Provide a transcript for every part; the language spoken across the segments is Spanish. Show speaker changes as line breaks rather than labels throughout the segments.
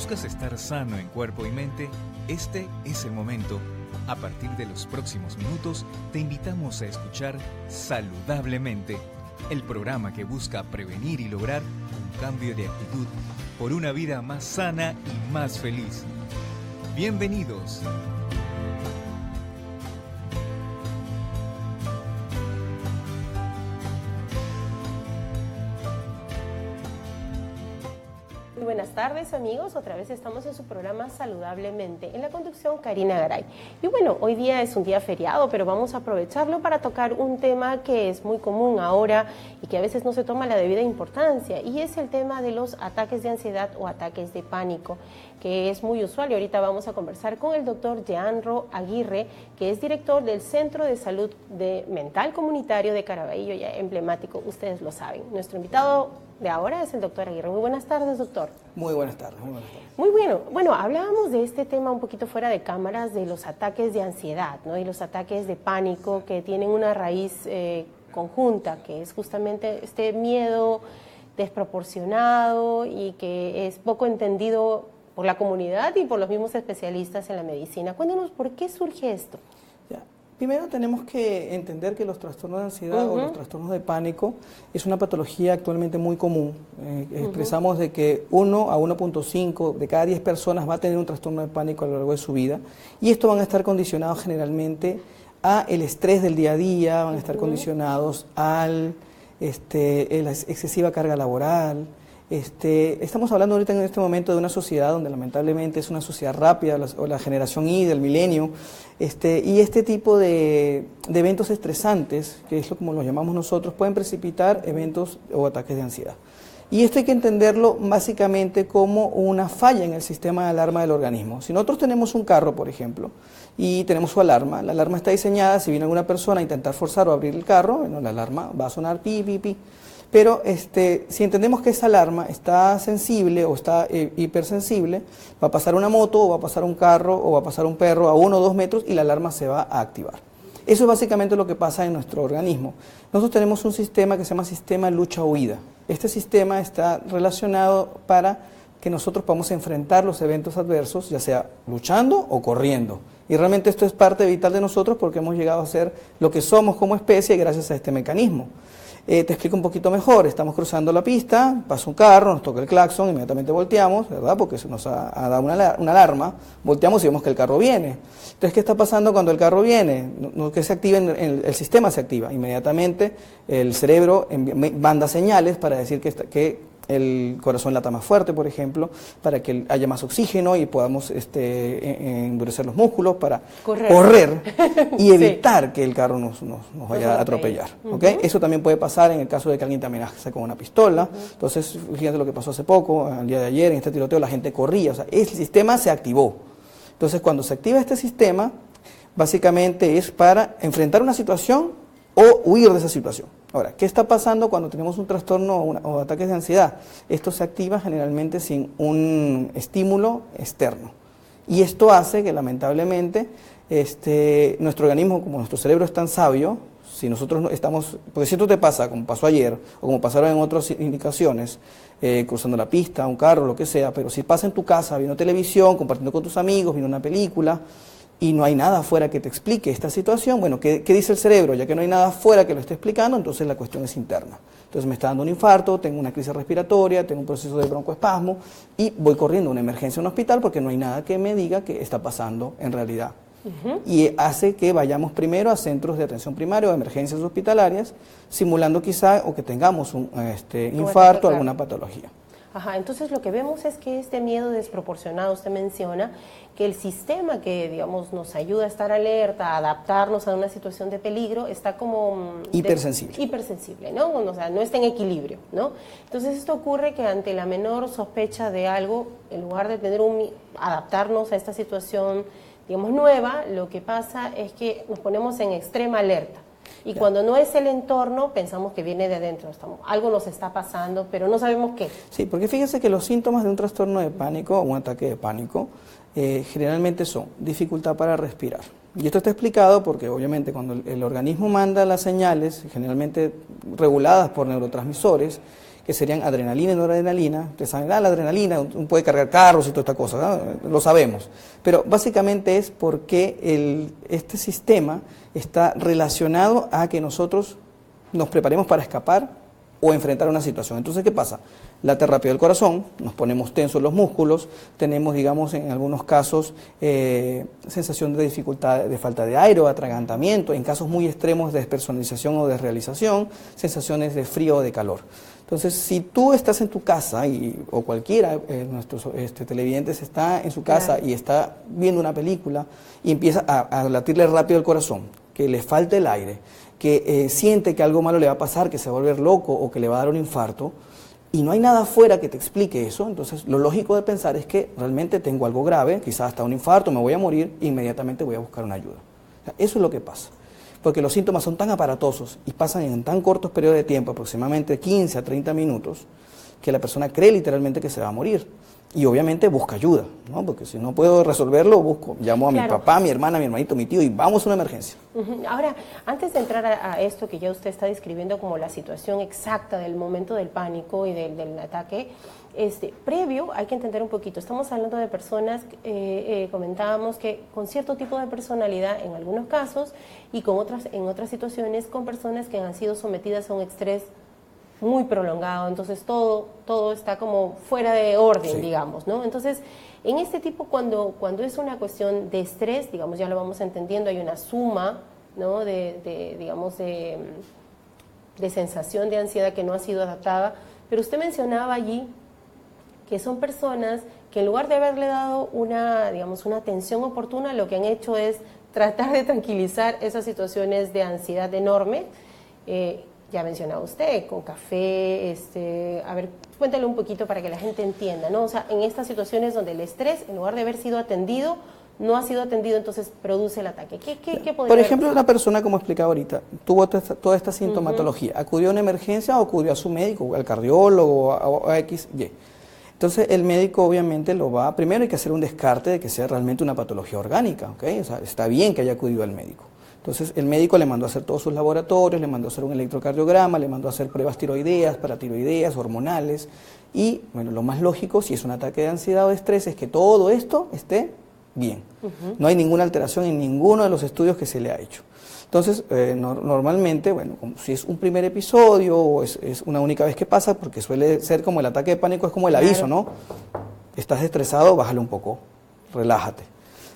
buscas estar sano en cuerpo y mente, este es el momento. A partir de los próximos minutos, te invitamos a escuchar Saludablemente, el programa que busca prevenir y lograr un cambio de actitud por una vida más sana y más feliz. Bienvenidos.
Buenas tardes amigos, otra vez estamos en su programa Saludablemente, en la conducción Karina Garay. Y bueno, hoy día es un día feriado, pero vamos a aprovecharlo para tocar un tema que es muy común ahora y que a veces no se toma la debida importancia, y es el tema de los ataques de ansiedad o ataques de pánico, que es muy usual. Y ahorita vamos a conversar con el doctor Jeanro Aguirre, que es director del Centro de Salud Mental Comunitario de Caraballo, ya emblemático, ustedes lo saben. Nuestro invitado de ahora es el doctor Aguirre. Muy buenas tardes, doctor.
Muy buenas tardes, muy buenas tardes.
Muy bueno. Bueno, hablábamos de este tema un poquito fuera de cámaras, de los ataques de ansiedad, ¿no? Y los ataques de pánico que tienen una raíz conjunta, que es justamente este miedo desproporcionado y que es poco entendido por la comunidad y por los mismos especialistas en la medicina. Cuéntanos, ¿por qué surge esto?
Primero tenemos que entender que los trastornos de ansiedad o los trastornos de pánico es una patología actualmente muy común. Expresamos de que 1 a 1.5 de cada 10 personas va a tener un trastorno de pánico a lo largo de su vida, y esto van a estar condicionados generalmente a el estrés del día a día, van a estar condicionados al la excesiva carga laboral. Estamos hablando ahorita en este momento de una sociedad donde lamentablemente es una sociedad rápida, o la generación Y del milenio, y este tipo de eventos estresantes, que es como los llamamos nosotros, pueden precipitar eventos o ataques de ansiedad. Y esto hay que entenderlo básicamente como una falla en el sistema de alarma del organismo. Si nosotros tenemos un carro, por ejemplo, y tenemos su alarma, la alarma está diseñada, si viene alguna persona a intentar forzar o abrir el carro, bueno, la alarma va a sonar pi, pi, pi. Pero si entendemos que esa alarma está sensible o está hipersensible, va a pasar una moto o va a pasar un carro o va a pasar un perro a 1 o 2 metros y la alarma se va a activar. Eso es básicamente lo que pasa en nuestro organismo. Nosotros tenemos un sistema que se llama sistema lucha-huida. Este sistema está relacionado para que nosotros podamos enfrentar los eventos adversos, ya sea luchando o corriendo. Y realmente esto es parte vital de nosotros porque hemos llegado a ser lo que somos como especie gracias a este mecanismo. Te explico un poquito mejor. Estamos cruzando la pista, pasa un carro, nos toca el claxon, inmediatamente volteamos, ¿verdad? Porque se nos ha dado una alarma, volteamos y vemos que el carro viene. Entonces, ¿qué está pasando cuando el carro viene? No que se active, el sistema se activa. Inmediatamente el cerebro manda señales para decir que el corazón lata más fuerte, por ejemplo, para que haya más oxígeno y podamos endurecer los músculos para correr y evitar que el carro nos vaya a atropellar. ¿Okay? Eso también puede pasar en el caso de que alguien te amenace con una pistola. Entonces, fíjate lo que pasó hace poco, el día de ayer, en este tiroteo la gente corría, o sea, el sistema se activó. Entonces, cuando se activa este sistema, básicamente es para enfrentar una situación o huir de esa situación. Ahora, ¿qué está pasando cuando tenemos un trastorno o ataques de ansiedad? Esto se activa generalmente sin un estímulo externo. Y esto hace que lamentablemente nuestro organismo, como nuestro cerebro es tan sabio, si nosotros estamos, porque si esto te pasa, como pasó ayer, o como pasaron en otras indicaciones, cruzando la pista, un carro, lo que sea, pero si pasa en tu casa, viendo televisión, compartiendo con tus amigos, viendo una película, y no hay nada afuera que te explique esta situación, bueno, ¿qué dice el cerebro? Ya que no hay nada afuera que lo esté explicando, entonces la cuestión es interna. Entonces me está dando un infarto, tengo una crisis respiratoria, tengo un proceso de broncoespasmo y voy corriendo a una emergencia en un hospital porque no hay nada que me diga qué está pasando en realidad. Y hace que vayamos primero a centros de atención primaria o emergencias hospitalarias, simulando quizá o que tengamos un infarto o alguna patología.
Ajá, entonces lo que vemos es que este miedo desproporcionado, usted menciona, que el sistema que, digamos, nos ayuda a estar alerta, a adaptarnos a una situación de peligro, está como... hipersensible, ¿no? O sea, no está en equilibrio, ¿no? Entonces esto ocurre que ante la menor sospecha de algo, en lugar de adaptarnos a esta situación, digamos, nueva, lo que pasa es que nos ponemos en extrema alerta. Y cuando no es el entorno, pensamos que viene de adentro, algo nos está pasando, pero no sabemos qué.
Sí, porque fíjense que los síntomas de un trastorno de pánico o un ataque de pánico generalmente son dificultad para respirar. Y esto está explicado porque obviamente cuando el organismo manda las señales, generalmente reguladas por neurotransmisores, que serían adrenalina y noradrenalina. Ustedes saben, la adrenalina puede cargar carros y toda esta cosa, ¿no? Lo sabemos. Pero básicamente es porque este sistema está relacionado a que nosotros nos preparemos para escapar o enfrentar una situación. Entonces, ¿qué pasa? Late rápido el corazón, nos ponemos tensos los músculos, tenemos, digamos, en algunos casos, sensación de dificultad, de falta de aire o atragantamiento, en casos muy extremos de despersonalización o desrealización, sensaciones de frío o de calor. Entonces, si tú estás en tu casa, o cualquiera de nuestros televidentes está en su casa y está viendo una película y empieza a latirle rápido el corazón, que le falte el aire, que siente que algo malo le va a pasar, que se va a volver loco o que le va a dar un infarto, y no hay nada afuera que te explique eso, entonces lo lógico de pensar es que realmente tengo algo grave, quizás hasta un infarto, me voy a morir, e inmediatamente voy a buscar una ayuda. O sea, eso es lo que pasa, porque los síntomas son tan aparatosos y pasan en tan cortos periodos de tiempo, aproximadamente 15 a 30 minutos, que la persona cree literalmente que se va a morir. Y obviamente busca ayuda, ¿no? Porque si no puedo resolverlo, llamo a mi papá, mi hermana, mi hermanito, mi tío y vamos a una emergencia.
Ahora, antes de entrar a esto que ya usted está describiendo como la situación exacta del momento del pánico y del ataque, previo hay que entender un poquito. Estamos hablando de personas, comentábamos que con cierto tipo de personalidad en algunos casos y en otras situaciones con personas que han sido sometidas a un estrés muy prolongado, entonces todo está como fuera de orden, digamos, ¿no? Entonces, en este tipo, cuando es una cuestión de estrés, digamos, ya lo vamos entendiendo, hay una suma, ¿no? digamos, de sensación de ansiedad que no ha sido adaptada, pero usted mencionaba allí que son personas que en lugar de haberle dado una atención oportuna, lo que han hecho es tratar de tranquilizar esas situaciones de ansiedad enorme. Ya mencionaba usted, con café, a ver, cuéntale un poquito para que la gente entienda, ¿no? O sea, en estas situaciones donde el estrés, en lugar de haber sido atendido, no ha sido atendido, entonces produce el ataque. ¿Qué podría
Por ejemplo, una persona, como explicaba ahorita, tuvo toda esta sintomatología, acudió a una emergencia o acudió a su médico, al cardiólogo, o a X, Y. Entonces, el médico obviamente primero hay que hacer un descarte de que sea realmente una patología orgánica, ¿ok? O sea, está bien que haya acudido al médico. Entonces, el médico le mandó a hacer todos sus laboratorios, le mandó a hacer un electrocardiograma, le mandó a hacer pruebas tiroideas, paratiroideas, hormonales. Y, bueno, lo más lógico, si es un ataque de ansiedad o de estrés, es que todo esto esté bien. No hay ninguna alteración en ninguno de los estudios que se le ha hecho. Entonces, normalmente, bueno, si es un primer episodio o es una única vez que pasa, porque suele ser como el ataque de pánico, es como el aviso, ¿no? Estás estresado, bájale un poco, relájate.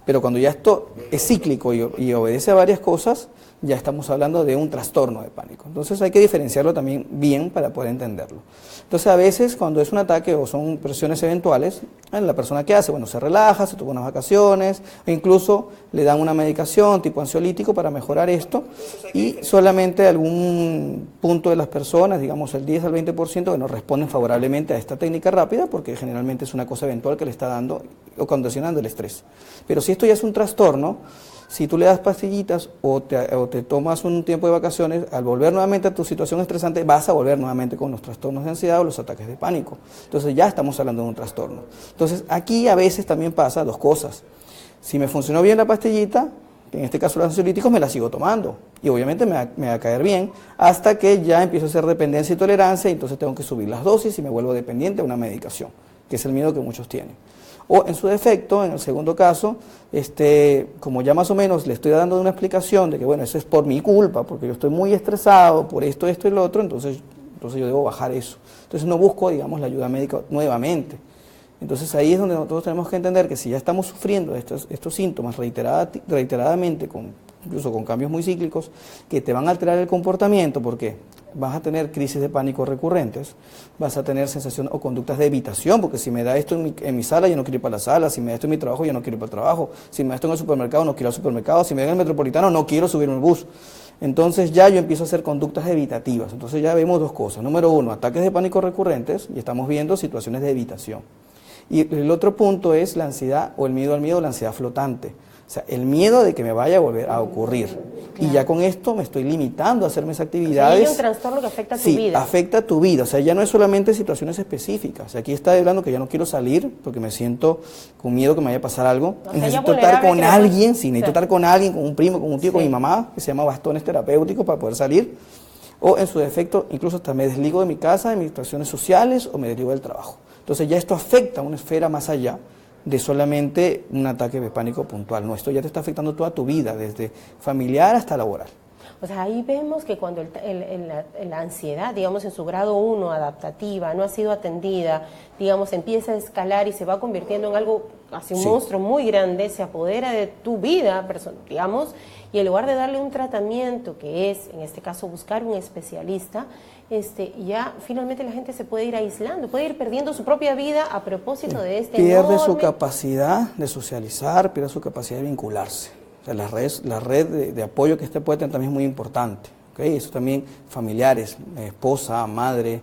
Pero cuando ya esto es cíclico y obedece a varias cosas, ya estamos hablando de un trastorno de pánico. Entonces hay que diferenciarlo también bien para poder entenderlo. Entonces a veces cuando es un ataque o son presiones eventuales, la persona que hace, bueno, se relaja, se toma unas vacaciones, o incluso le dan una medicación tipo ansiolítico para mejorar esto, y solamente algún punto de las personas, digamos el 10 al 20%, que no responden favorablemente a esta técnica rápida, porque generalmente es una cosa eventual que le está dando o condicionando el estrés. Pero si esto ya es un trastorno, si tú le das pastillitas o te tomas un tiempo de vacaciones, al volver nuevamente a tu situación estresante, vas a volver nuevamente con los trastornos de ansiedad o los ataques de pánico. Entonces ya estamos hablando de un trastorno. Entonces aquí a veces también pasa dos cosas. Si me funcionó bien la pastillita, en este caso los ansiolíticos, me la sigo tomando. Y obviamente me va a caer bien, hasta que ya empiezo a hacer dependencia y tolerancia, y entonces tengo que subir las dosis y me vuelvo dependiente de una medicación, que es el miedo que muchos tienen. O en su defecto, en el segundo caso, como ya más o menos le estoy dando una explicación de que, bueno, eso es por mi culpa, porque yo estoy muy estresado por esto y lo otro, entonces yo debo bajar eso. Entonces no busco, digamos, la ayuda médica nuevamente. Entonces ahí es donde nosotros tenemos que entender que si ya estamos sufriendo estos síntomas reiteradamente, incluso con cambios muy cíclicos, que te van a alterar el comportamiento, porque vas a tener crisis de pánico recurrentes, vas a tener sensación o conductas de evitación, porque si me da esto en mi sala, yo no quiero ir para la sala, si me da esto en mi trabajo, yo no quiero ir para el trabajo, si me da esto en el supermercado, no quiero ir al supermercado, si me da en el metropolitano, no quiero subir un bus. Entonces ya yo empiezo a hacer conductas evitativas. Entonces ya vemos dos cosas. Número uno, ataques de pánico recurrentes, y estamos viendo situaciones de evitación. Y el otro punto es la ansiedad o el miedo al miedo, la ansiedad flotante. O sea, el miedo de que me vaya a volver a ocurrir. Claro. Y ya con esto me estoy limitando a hacer mis actividades.
O sea, hay un trastorno que afecta a tu vida. Sí,
afecta a tu vida. O sea, ya no es solamente situaciones específicas. O sea, aquí está hablando que ya no quiero salir porque me siento con miedo que me vaya a pasar algo. O sea, necesito estar con alguien, necesito estar con alguien, con un primo, con un tío, con mi mamá, que se llama bastones terapéuticos para poder salir. o en su defecto incluso hasta me desligo de mi casa, de mis situaciones sociales o me desligo del trabajo. Entonces ya esto afecta a una esfera más allá de solamente un ataque de pánico puntual. No, esto ya te está afectando toda tu vida, desde familiar hasta laboral.
O sea, ahí vemos que cuando la ansiedad, digamos, en su grado 1 adaptativa, no ha sido atendida, digamos, empieza a escalar y se va convirtiendo en algo, así un monstruo muy grande, se apodera de tu vida, digamos, y en lugar de darle un tratamiento, que es, en este caso, buscar un especialista, ya finalmente la gente se puede ir aislando, puede ir perdiendo su propia vida a propósito de
pierde su capacidad de socializar, pierde su capacidad de vincularse. O sea, la red de apoyo que puede tener también es muy importante. ¿Okay? Eso también, familiares, esposa, madre,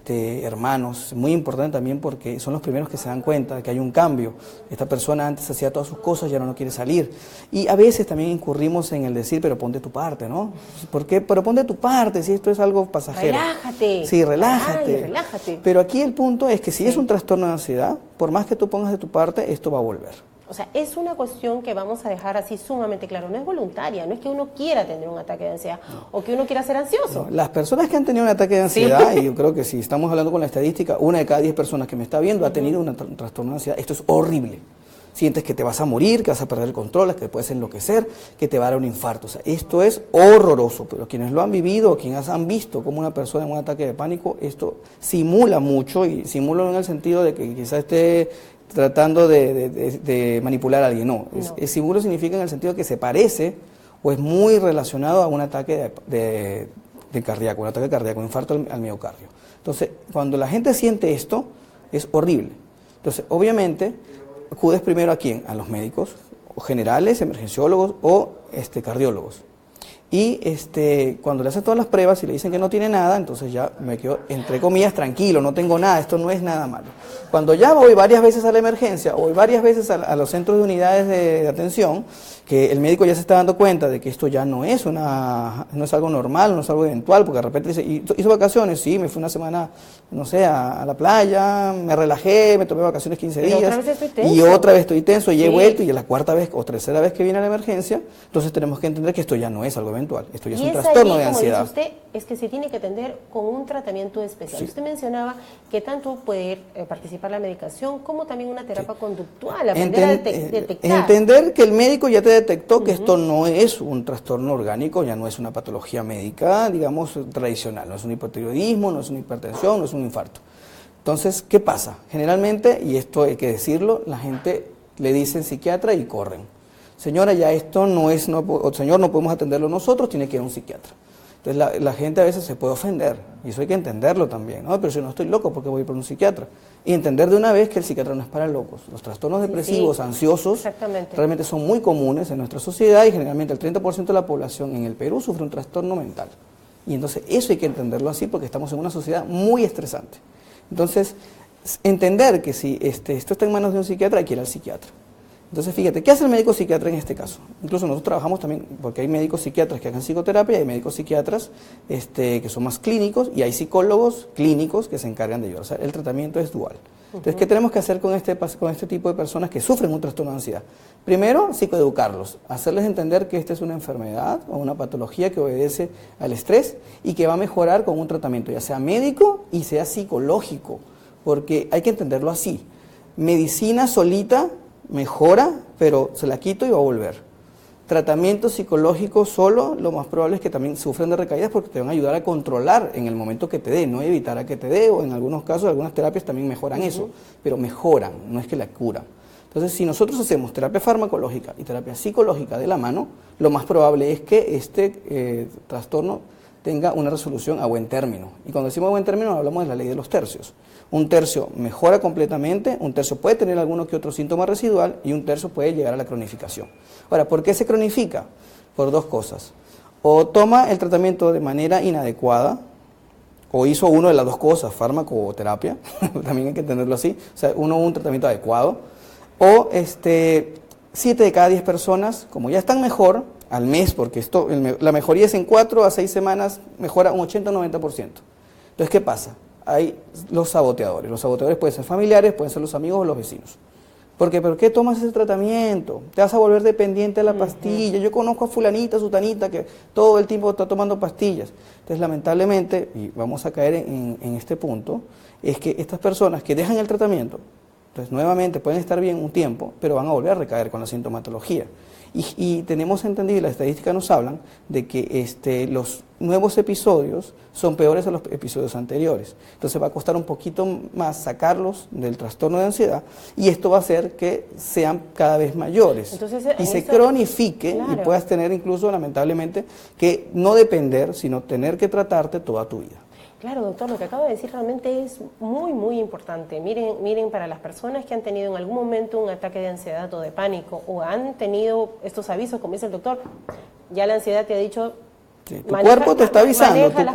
hermanos, muy importante también porque son los primeros que se dan cuenta de que hay un cambio. Esta persona antes hacía todas sus cosas, ya no quiere salir. Y a veces también incurrimos en el decir, pero pon de tu parte, ¿no? ¿Por qué? Pero pon de tu parte, si esto es algo pasajero.
Relájate.
Sí, relájate.
Ay, relájate.
Pero aquí el punto es que si es un trastorno de ansiedad, por más que tú pongas de tu parte, esto va a volver.
O sea, es una cuestión que vamos a dejar así sumamente claro, no es voluntaria, no es que uno quiera tener un ataque de ansiedad o que uno quiera ser ansioso.
No, las personas que han tenido un ataque de ansiedad, y yo creo que si estamos hablando con la estadística, 1 de cada 10 personas que me está viendo ha tenido un trastorno de ansiedad. Esto es horrible. Sientes que te vas a morir, que vas a perder el control, que te puedes enloquecer, que te va a dar un infarto. O sea, esto es horroroso, pero quienes lo han vivido, quienes han visto como una persona en un ataque de pánico, esto simula mucho, y simula en el sentido de que quizás esté tratando de manipular a alguien. No. Simula significa en el sentido que se parece o es muy relacionado a un ataque de cardíaco, un ataque cardíaco, un infarto al miocardio. Entonces, cuando la gente siente esto, es horrible. Entonces, obviamente, acudes primero ¿a quién? A los médicos o generales, emergenciólogos o cardiólogos. Y cuando le hacen todas las pruebas y le dicen que no tiene nada, entonces ya me quedo, entre comillas, tranquilo, no tengo nada, esto no es nada malo. Cuando ya voy varias veces a la emergencia o voy varias veces a los centros de unidades de atención, que el médico ya se está dando cuenta de que esto ya no es algo normal, no es algo eventual, porque de repente dice, ¿hizo vacaciones? Sí, me fui una semana, no sé, a la playa, me relajé, me tomé vacaciones 15 días.
Otra vez estoy tenso.
Y otra vez estoy tenso, y he vuelto, y es la cuarta vez o tercera vez que viene a la emergencia, entonces tenemos que entender que esto ya no es algo eventual, esto ya es un trastorno de ansiedad.
Como dice usted, es que se tiene que atender con un tratamiento especial. Sí. Usted mencionaba que tanto puede participar la medicación como también una terapia conductual, aprender a detectar.
Entender que el médico ya te detectó que esto no es un trastorno orgánico, ya no es una patología médica, digamos, tradicional, no es un hipotiroidismo, no es una hipertensión, no es un infarto. Entonces, ¿qué pasa? Generalmente, y esto hay que decirlo, la gente le dice psiquiatra y corren. Señora, ya esto no es, señor, no podemos atenderlo nosotros, tiene que ir a un psiquiatra. Entonces la gente a veces se puede ofender, y eso hay que entenderlo también, ¿no? Pero si no estoy loco, ¿por qué voy a ir por un psiquiatra? Y entender de una vez que el psiquiatra no es para locos. Los trastornos depresivos, ansiosos, realmente son muy comunes en nuestra sociedad, y generalmente el 30% de la población en el Perú sufre un trastorno mental. Y entonces eso hay que entenderlo así, porque estamos en una sociedad muy estresante. Entonces, entender que si esto está en manos de un psiquiatra, hay que ir al psiquiatra. Entonces, fíjate, ¿qué hace el médico psiquiatra en este caso? Incluso nosotros trabajamos también, porque hay médicos psiquiatras que hagan psicoterapia, hay médicos psiquiatras que son más clínicos, y hay psicólogos clínicos que se encargan de ello. O sea, el tratamiento es dual. Entonces, ¿qué tenemos que hacer con este tipo de personas que sufren un trastorno de ansiedad? Primero, psicoeducarlos, hacerles entender que esta es una enfermedad o una patología que obedece al estrés y que va a mejorar con un tratamiento, ya sea médico y sea psicológico, porque hay que entenderlo así. Medicina solita mejora, pero se la quito y va a volver. Tratamiento psicológico solo, lo más probable es que también sufren de recaídas, porque te van a ayudar a controlar en el momento que te dé, no evitar a que te dé, o en algunos casos, algunas terapias también mejoran eso, pero mejoran, no es que la curan. Entonces, si nosotros hacemos terapia farmacológica y terapia psicológica de la mano, lo más probable es que este trastorno tenga una resolución a buen término. Y cuando decimos buen término, hablamos de la ley de los tercios. Un tercio mejora completamente, un tercio puede tener alguno que otro síntoma residual, y un tercio puede llegar a la cronificación. Ahora, ¿por qué se cronifica? Por dos cosas. O toma el tratamiento de manera inadecuada, o hizo uno de las dos cosas, fármaco o terapia, también hay que entenderlo así, o sea, un tratamiento adecuado, o 7 de cada 10 personas, como ya están mejor, al mes, porque la mejoría es en 4 a 6 semanas, mejora un 80 o 90%. Entonces, ¿qué pasa? Hay los saboteadores. Los saboteadores pueden ser familiares, pueden ser los amigos o los vecinos. ¿Por qué tomas ese tratamiento? Te vas a volver dependiente de la pastilla. Yo conozco a fulanita, sutanita, que todo el tiempo está tomando pastillas. Entonces, lamentablemente, y vamos a caer en este punto, es que estas personas que dejan el tratamiento, entonces nuevamente pueden estar bien un tiempo, pero van a volver a recaer con la sintomatología. Y tenemos entendido, y las estadísticas nos hablan, de que los nuevos episodios son peores a los episodios anteriores. Entonces va a costar un poquito más sacarlos del trastorno de ansiedad y esto va a hacer que sean cada vez mayores.
Entonces,
y se cronifique,
claro,
y puedas tener incluso, lamentablemente, que no depender, sino tener que tratarte toda tu vida.
Claro, doctor, lo que acaba de decir realmente es muy, muy importante. Miren, para las personas que han tenido en algún momento un ataque de ansiedad o de pánico, o han tenido estos avisos, como dice el doctor, ya la ansiedad te ha dicho...
Sí, tu cuerpo te está avisando, tu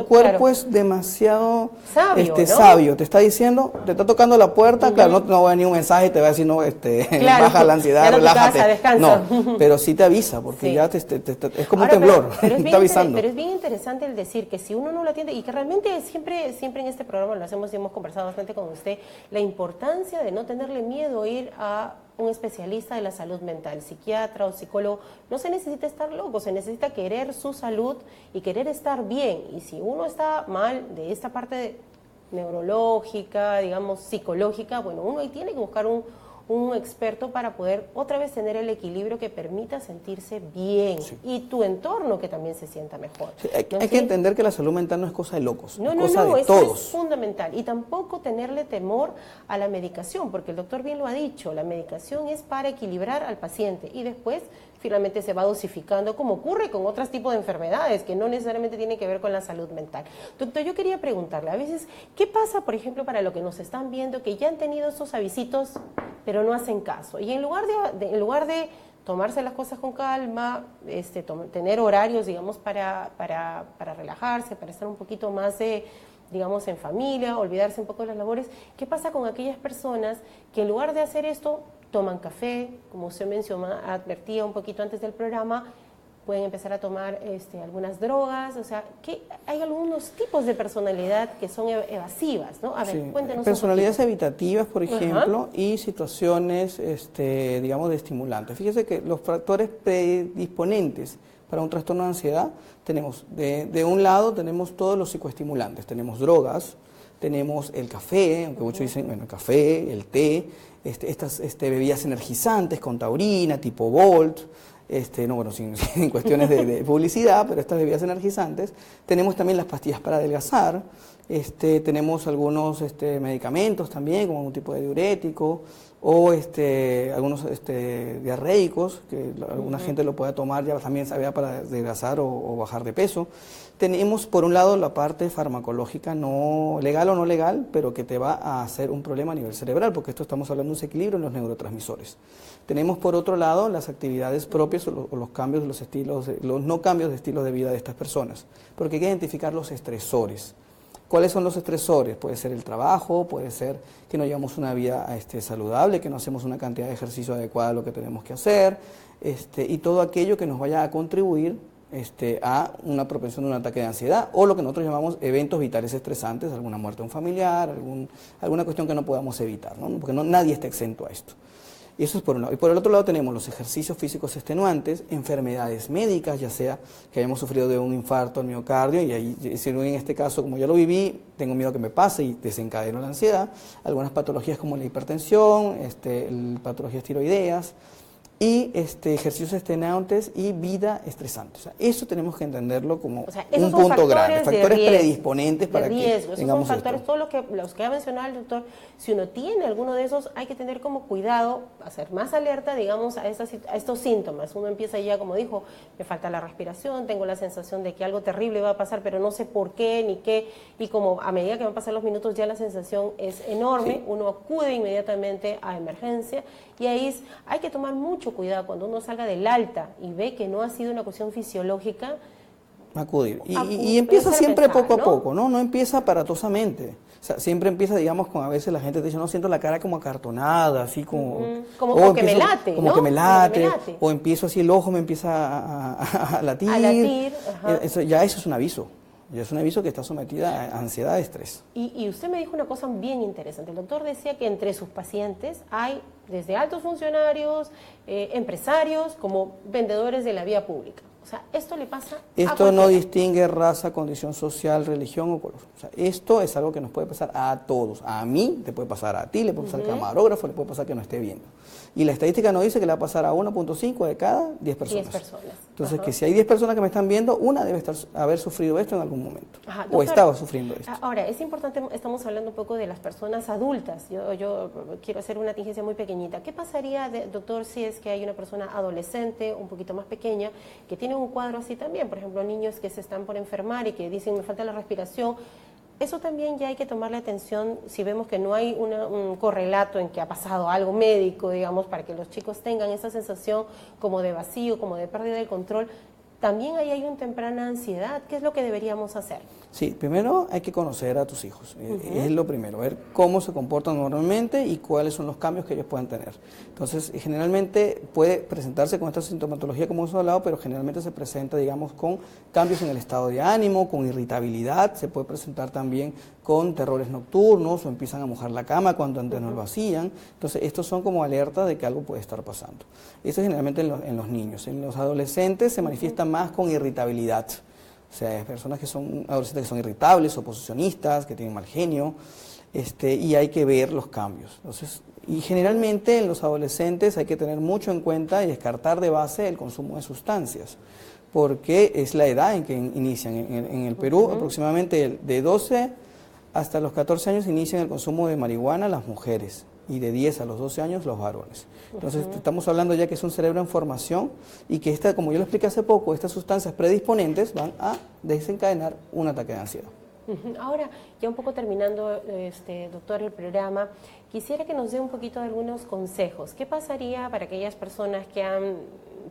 cuerpo
claro,
es demasiado
sabio, ¿no?
sabio, te está diciendo, te está tocando la puerta, claro, no va a venir un mensaje y te va a decir, no,
claro,
baja la ansiedad, relájate. Casa,
descansa.
No, pero sí te avisa, porque ya es como
ahora,
un temblor,
pero
está avisando.
Pero es bien interesante el decir que si uno no lo atiende, y que realmente siempre en este programa lo hacemos y hemos conversado bastante con usted, la importancia de no tenerle miedo a ir a un especialista de la salud mental, psiquiatra o psicólogo. No se necesita estar loco, se necesita querer su salud y querer estar bien. Y si uno está mal de esta parte neurológica, digamos, psicológica, bueno, uno ahí tiene que buscar un experto para poder otra vez tener el equilibrio que permita sentirse bien, sí, y tu entorno que también se sienta mejor.
Sí, hay que entender que la salud mental no es cosa de locos,
es cosa de todos. Es fundamental. Y tampoco tenerle temor a la medicación, porque el doctor bien lo ha dicho, la medicación es para equilibrar al paciente y después finalmente se va dosificando, como ocurre con otros tipos de enfermedades que no necesariamente tienen que ver con la salud mental. Doctor, yo quería preguntarle, a veces, ¿qué pasa, por ejemplo, para los que nos están viendo, que ya han tenido estos avisitos, pero no hacen caso? Y en lugar de tomarse las cosas con calma, tener horarios, digamos, para relajarse, para estar un poquito más digamos, en familia, olvidarse un poco de las labores, ¿qué pasa con aquellas personas que en lugar de hacer esto, toman café, como usted advertía un poquito antes del programa, pueden empezar a tomar algunas drogas? O sea, que hay algunos tipos de personalidad que son evasivas, ¿no? A ver, sí, cuéntenos.
Personalidades evitativas, por ejemplo, y situaciones, digamos, de estimulantes. Fíjese que los factores predisponentes para un trastorno de ansiedad tenemos, de un lado tenemos todos los psicoestimulantes, tenemos drogas, tenemos el café, aunque muchos dicen, bueno, el café, el té, estas bebidas energizantes con taurina, tipo Volt, no, bueno, sin cuestiones de publicidad, pero estas bebidas energizantes. Tenemos también las pastillas para adelgazar, tenemos algunos medicamentos también, como un tipo de diurético, o algunos diarreicos, que alguna gente lo puede tomar ya también sea para adelgazar o bajar de peso. Tenemos por un lado la parte farmacológica, no legal o no legal, pero que te va a hacer un problema a nivel cerebral, porque esto estamos hablando de un desequilibrio en los neurotransmisores. Tenemos por otro lado las actividades propias o los cambios de los estilos, los no cambios de estilo de vida de estas personas, porque hay que identificar los estresores. ¿Cuáles son los estresores? Puede ser el trabajo, puede ser que no llevamos una vida saludable, que no hacemos una cantidad de ejercicio adecuada a lo que tenemos que hacer, y todo aquello que nos vaya a contribuir a una propensión de un ataque de ansiedad, o lo que nosotros llamamos eventos vitales estresantes, alguna muerte de un familiar, alguna cuestión que no podamos evitar, ¿no? Porque nadie está exento a esto. Y eso es por un lado. Y por el otro lado tenemos los ejercicios físicos extenuantes, enfermedades médicas, ya sea que hayamos sufrido de un infarto al miocardio, y ahí, en este caso, como yo lo viví, tengo miedo que me pase y desencadeno la ansiedad. Algunas patologías como la hipertensión, patologías tiroideas, y ejercicios extenuantes y vida estresante. O sea, eso tenemos que entenderlo como un punto grande, factores predisponentes para que tengamos
esos son factores, todos los que ha mencionado el doctor. Si uno tiene alguno de esos, hay que tener como cuidado, hacer más alerta, digamos, a estos síntomas. Uno empieza ya, como dijo, me falta la respiración, tengo la sensación de que algo terrible va a pasar, pero no sé por qué ni qué, y como a medida que van a pasar los minutos ya la sensación es enorme, sí, uno acude inmediatamente a emergencia, y ahí hay que tomar mucho cuidado cuando uno salga del alta y ve que no ha sido una cuestión fisiológica.
Acudir. Y empieza siempre poco a poco, ¿no? No empieza aparatosamente. O sea, siempre empieza, digamos, con a veces la gente te dice, no, siento la cara como acartonada, así como...
Como que me late,
como
¿no?
Que me late, o empiezo así, el ojo me empieza a latir.
A latir, ajá.
Eso es un aviso. Ya es un aviso que está sometida a ansiedad, estrés.
Y usted me dijo una cosa bien interesante. El doctor decía que entre sus pacientes hay desde altos funcionarios, empresarios, como vendedores de la vía pública. O sea, esto le pasa a
Esto no distingue raza, condición social, religión o color. O sea, esto es algo que nos puede pasar a todos. A mí, te puede pasar a ti, le puede pasar al camarógrafo, le puede pasar que no esté viendo. Y la estadística nos dice que le va a pasar a 1.5 de cada 10 personas.
10 personas.
Entonces, que si hay 10 personas que me están viendo, una debe haber sufrido esto en algún momento.
Doctor,
o estaba sufriendo esto.
Ahora, es importante, estamos hablando un poco de las personas adultas. Yo quiero hacer una tingencia muy pequeñita. ¿Qué pasaría, doctor, si es que hay una persona adolescente, un poquito más pequeña, que tiene un cuadro así también? Por ejemplo, niños que se están por enfermar y que dicen, me falta la respiración. Eso también ya hay que tomarle atención si vemos que no hay un correlato en que ha pasado algo médico, digamos, para que los chicos tengan esa sensación como de vacío, como de pérdida de control. También ahí hay una temprana ansiedad. ¿Qué es lo que deberíamos hacer?
Sí, primero hay que conocer a tus hijos, es lo primero, ver cómo se comportan normalmente y cuáles son los cambios que ellos puedan tener. Entonces, generalmente puede presentarse con esta sintomatología como hemos hablado, pero generalmente se presenta, digamos, con cambios en el estado de ánimo, con irritabilidad, se puede presentar también con terrores nocturnos o empiezan a mojar la cama cuando antes no lo hacían. Entonces, estos son como alertas de que algo puede estar pasando. Eso es generalmente en los niños. En los adolescentes se manifiesta más con irritabilidad. O sea, hay personas que son adolescentes que son irritables, oposicionistas, que tienen mal genio, y hay que ver los cambios. Entonces, y generalmente en los adolescentes hay que tener mucho en cuenta y descartar de base el consumo de sustancias, porque es la edad en que inician. En el Perú, aproximadamente de 12 hasta los 14 años inician el consumo de marihuana las mujeres, y de 10 a los 12 años los varones. Entonces, estamos hablando ya que es un cerebro en formación y que como yo lo expliqué hace poco, estas sustancias predisponentes van a desencadenar un ataque de ansiedad.
Ahora, ya un poco terminando, doctor, el programa, quisiera que nos dé un poquito de algunos consejos. ¿Qué pasaría para aquellas personas que han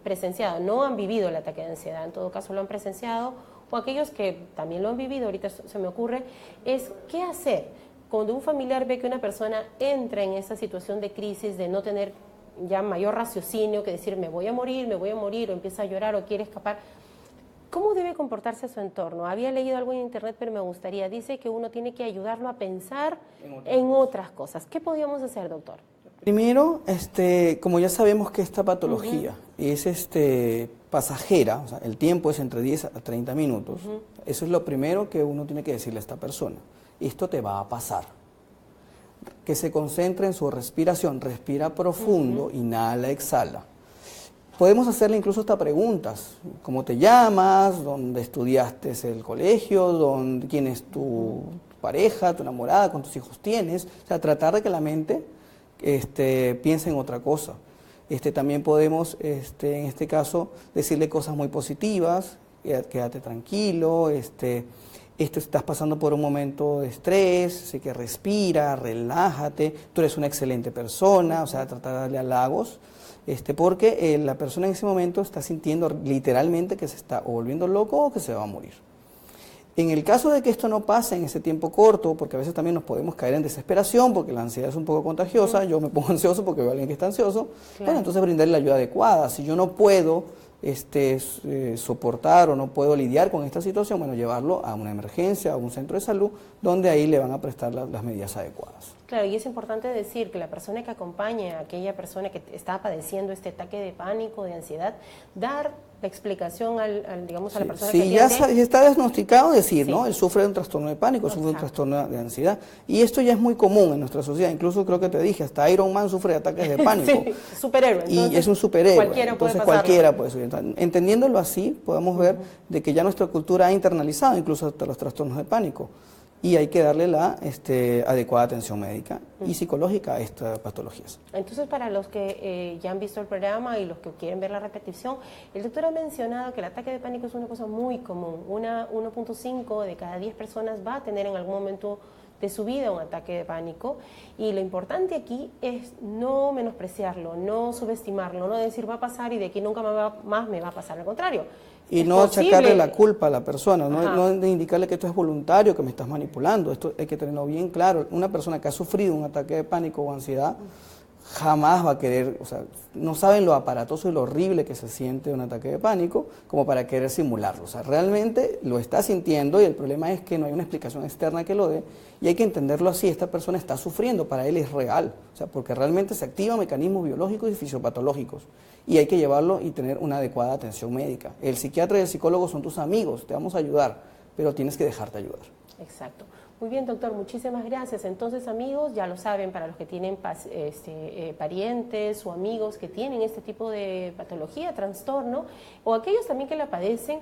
presenciado, no han vivido el ataque de ansiedad, en todo caso lo han presenciado, o aquellos que también lo han vivido, ahorita se me ocurre, es qué hacer cuando un familiar ve que una persona entra en esa situación de crisis, de no tener ya mayor raciocinio, que decir me voy a morir, o empieza a llorar o quiere escapar? ¿Cómo debe comportarse su entorno? Había leído algo en internet, pero me gustaría. Dice que uno tiene que ayudarlo a pensar en otras cosas. ¿Qué podríamos hacer, doctor?
Primero, como ya sabemos que esta patología es pasajera, o sea, el tiempo es entre 10 a 30 minutos, eso es lo primero que uno tiene que decirle a esta persona. Esto te va a pasar. Que se concentre en su respiración, respira profundo, inhala, exhala. Podemos hacerle incluso hasta preguntas, ¿cómo te llamas? ¿Dónde estudiaste el colegio? ¿Quién es tu pareja, tu enamorada? ¿Cuántos hijos tienes? O sea, tratar de que la mente piense en otra cosa. También podemos, en este caso, decirle cosas muy positivas, quédate tranquilo, estás pasando por un momento de estrés, así que respira, relájate, tú eres una excelente persona, o sea, tratar de darle halagos, porque la persona en ese momento está sintiendo literalmente que se está o volviendo loco o que se va a morir. En el caso de que esto no pase en ese tiempo corto, porque a veces también nos podemos caer en desesperación, porque la ansiedad es un poco contagiosa, yo me pongo ansioso porque veo a alguien que está ansioso, bueno, entonces brindarle la ayuda adecuada. Si yo no puedo soportar o no puedo lidiar con esta situación, bueno, llevarlo a una emergencia, a un centro de salud, donde ahí le van a prestar las medidas adecuadas.
Claro, y es importante decir que la persona que acompañe a aquella persona que está padeciendo este ataque de pánico, de ansiedad, dar la explicación a la persona que
ya está diagnosticado, decir,
sí,
¿no? Él sufre de un trastorno de pánico, sufre de un trastorno de ansiedad. Y esto ya es muy común en nuestra sociedad. Incluso creo que te dije, hasta Iron Man sufre de ataques de pánico.
Sí, superhéroe.
Y es un superhéroe.
Cualquiera
puede sufrir. Entendiéndolo así, podemos ver de que ya nuestra cultura ha internalizado incluso hasta los trastornos de pánico. Y hay que darle la adecuada atención médica y psicológica a estas patologías.
Entonces, para los que ya han visto el programa y los que quieren ver la repetición, el doctor ha mencionado que el ataque de pánico es una cosa muy común. 1.5 de cada 10 personas va a tener en algún momento de su vida un ataque de pánico, y lo importante aquí es no menospreciarlo, no subestimarlo, no decir va a pasar y de aquí nunca más me va a pasar, al contrario.
Y no achacarle la culpa a la persona, no de indicarle que esto es voluntario, que me estás manipulando. Esto hay que tenerlo bien claro. Una persona que ha sufrido un ataque de pánico o ansiedad jamás va a querer, o sea, no saben lo aparatoso y lo horrible que se siente un ataque de pánico como para querer simularlo. O sea, realmente lo está sintiendo y el problema es que no hay una explicación externa que lo dé y hay que entenderlo así. Esta persona está sufriendo, para él es real, o sea, porque realmente se activan mecanismos biológicos y fisiopatológicos y hay que llevarlo y tener una adecuada atención médica. El psiquiatra y el psicólogo son tus amigos, te vamos a ayudar, pero tienes que dejarte ayudar.
Exacto. Muy bien, doctor, muchísimas gracias. Entonces, amigos, ya lo saben, para los que tienen parientes o amigos que tienen este tipo de patología, trastorno, o aquellos también que la padecen,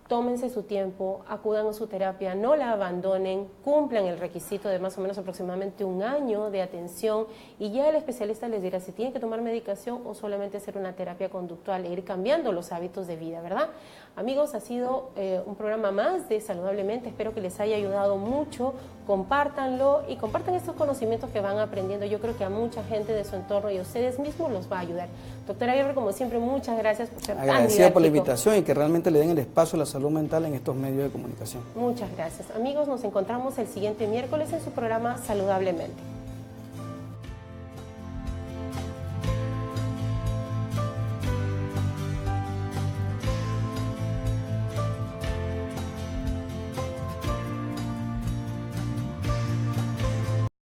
tómense su tiempo, acudan a su terapia, no la abandonen, cumplan el requisito de más o menos aproximadamente 1 año de atención y ya el especialista les dirá si tienen que tomar medicación o solamente hacer una terapia conductual e ir cambiando los hábitos de vida, ¿verdad? Amigos, ha sido un programa más de Saludablemente, espero que les haya ayudado mucho, compártanlo y compartan estos conocimientos que van aprendiendo. Yo creo que a mucha gente de su entorno y a ustedes mismos los va a ayudar. Doctora Aguirre, como siempre, muchas gracias por ser tan didáctico.
Agradecida por la invitación y que realmente le den el espacio a la salud mental en estos medios de comunicación.
Muchas gracias. Amigos, nos encontramos el siguiente miércoles en su programa Saludablemente.